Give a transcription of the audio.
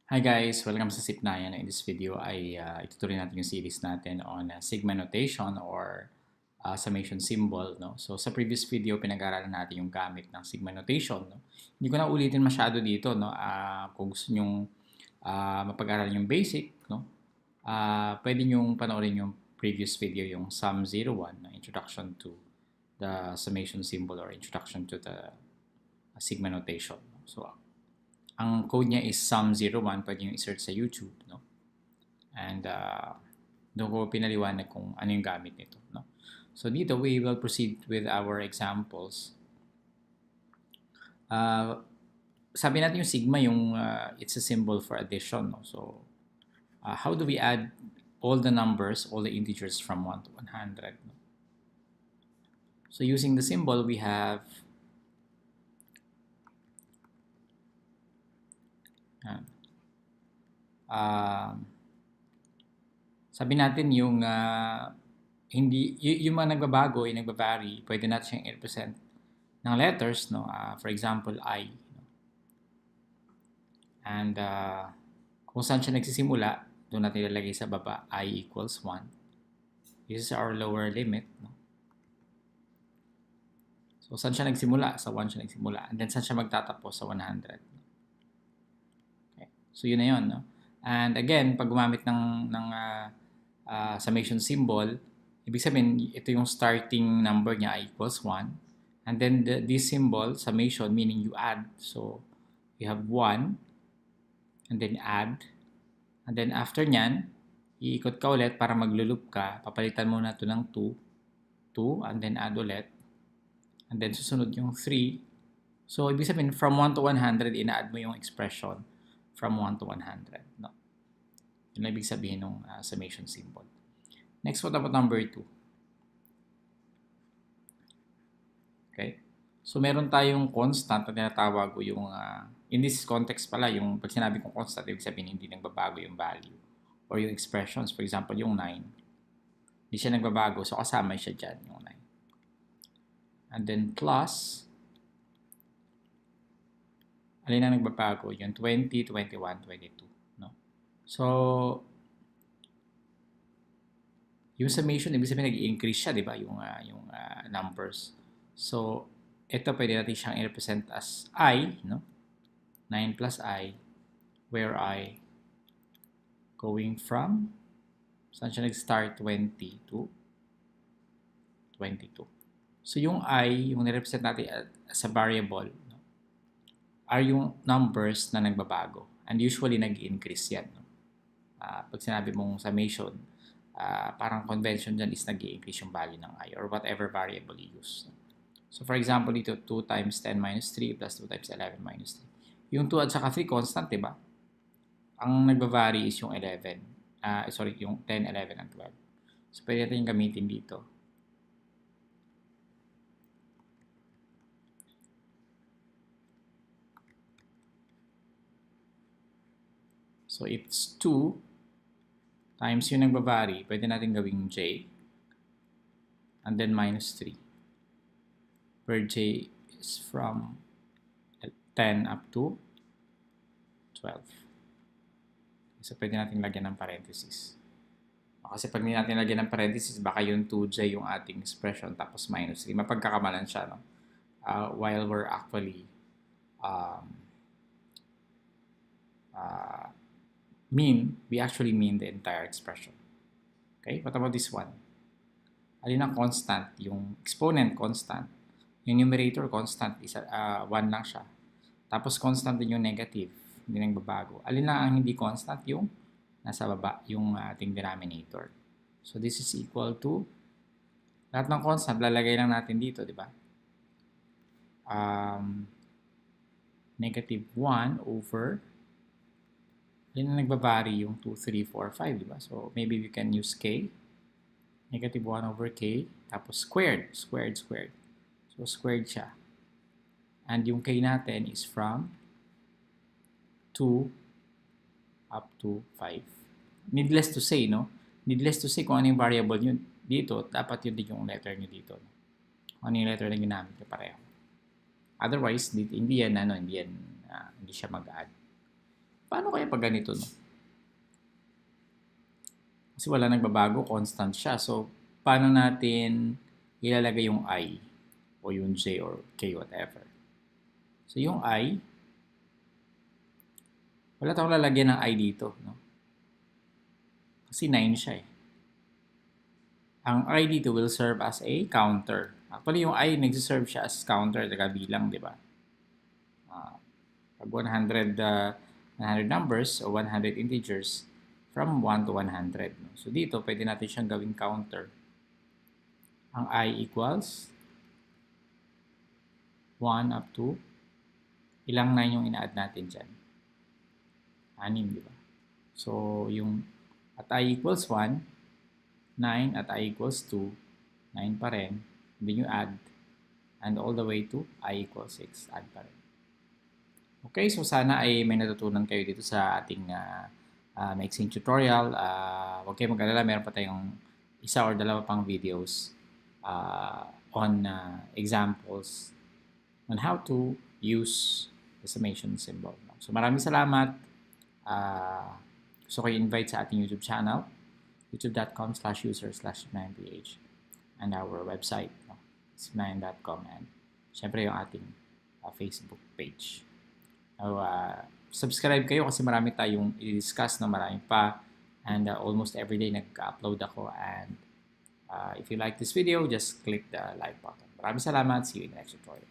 Hi guys! Welcome sa SIP9. In this video ay itutuloy natin yung series natin on sigma notation or summation symbol. No? So sa previous video, pinag-aralan natin yung gamit ng sigma notation. No? Hindi ko na ulitin masyado dito. No? Kung gusto nyong mapag-aralan yung basic, no? Pwede nyong panoorin yung previous video, yung SUM01, no? Introduction to the summation symbol or introduction to the sigma notation. No? So ang code niya is SUM01. Pwede nyo i-search sa YouTube. No? And doon ko pinaliwanag kung ano yung gamit nito. No? So dito, we will proceed with our examples. Sabi natin yung sigma, it's a symbol for addition. No? So how do we add all the numbers, all the integers from 1 to 100? No? So using the symbol, we have sabi natin yung yung mga nagbabago, yung nagbavary, pwede natin siyang i-represent ng letters, no? For example, I. No? And kung saan siya nagsisimula, doon natin ilalagay sa baba, I equals 1. This is our lower limit. No? So, saan siya nagsimula? Sa 1 siya nagsimula. And then, saan siya magtatapos? Sa 100. Okay. So, yun na yun. No? And again, pag gumamit ng summation symbol, ibig sabihin, ito yung starting number niya, I equals 1. And then, this symbol, summation, meaning you add. So, you have 1, and then add. And then, after nyan, iikot ka ulit para maglulup ka. Papalitan mo na ito ng 2, and then add ulit. And then, susunod yung 3. So, ibig sabihin, from 1 to 100, ina-add mo yung expression from 1 to 100. No? Yun ang ibig sabihin ng summation symbol. Next, what about number 2? Okay? So, meron tayong constant na tinatawag ko yung, in this context pala, yung pag sinabi kong constant, ibig sabihin hindi nagbabago yung value or yung expressions. For example, yung 9. Hindi siya nagbabago, so kasama siya dyan, yung 9. And then plus, alin na nagbabago? Yung 20, 21, 22. No? So, yung summation, ibig sabihin nag-i-increase siya, di ba? Yung numbers. So, ito pwede natin siyang i-represent as I, no? 9 plus I, where I going from, saan siya nag-start? 20 to 22. So, yung I, yung nirepresent natin as a variable, no, are yung numbers na nagbabago. And usually, nag-increase yan. No? Pag sinabi mong summation, parang convention dyan is nag-increase yung value ng I or whatever variable you use. So, for example, dito, 2 times 10 minus 3 plus 2 times 11 minus 3. Yung 2 at saka 3, constant, diba? Ang nagba-vary is yung 11. Yung 10, 11, and 12. So, pwede natin yung gamitin dito. So, it's 2 times yung nagbavary. Pwede natin gawing j. And then minus 3. Where j is from 10 up to 12. So, pwede natin lagyan ng parenthesis. Kasi pag hindi natin lagyan ng parenthesis, baka yung 2j yung ating expression tapos minus 3. Mapagkakamalan siya, no? While we're actually we actually mean the entire expression. Okay? What about this one? Alin ang constant? Yung exponent constant. Yung numerator constant, 1 lang siya. Tapos constant din yung negative. Hindi nagbabago. Alin lang ang hindi constant? Yung nasa baba, yung ating denominator. So this is equal to, lahat ng constant, lalagay lang natin dito, di ba? Negative 1 over, alin na nagbabari yung 2, 3, 4, 5, di ba? So, maybe we can use k. Negative 1 over k. Tapos squared. Squared. So, squared siya. And yung k natin is from 2 up to 5. Needless to say, no? Needless to say kung ano yung variable yun dito, dapat yun din yung letter nyo dito. No? Kung ano yung letter na ginamit nyo pareho. Otherwise, hindi yan, hindi siya mag-add. Paano kaya pag ganito, no? Kasi wala nagbabago, constant siya. So, paano natin ilalagay yung I o yung J or K, whatever. So, yung I, wala tayong lalagyan ng I dito, no? Kasi 9 siya eh. Ang I dito will serve as a counter. Actually, yung I nagsiserve siya as counter, bilang, di ba? Pag 100 numbers o 100 integers, from 1 to 100. No? So, dito, pwede natin siyang gawing counter. Ang I equals 1 up to ilang 9 yung ina-add natin dyan? 6, di ba? So, yung at I equals 1, 9 at I equals 2, 9 pa rin. Then you add, and all the way to I equals 6, add pa rin. Okay, so sana ay may natutunan kayo dito sa ating maiksing tutorial. Huwag kayong mag-alala, meron pa tayong isa or dalawa pang videos on examples on how to use the summation symbol. So maraming salamat. Gusto ko i-invite sa ating YouTube channel, youtube.com/user/9ph, and our website, sum9.com, and syempre yung ating Facebook page. Subscribe kayo kasi marami tayong i-discuss na marami pa, and almost every day nag-upload ako, and if you like this video, just click the like button. Maraming salamat. See you in the next tutorial.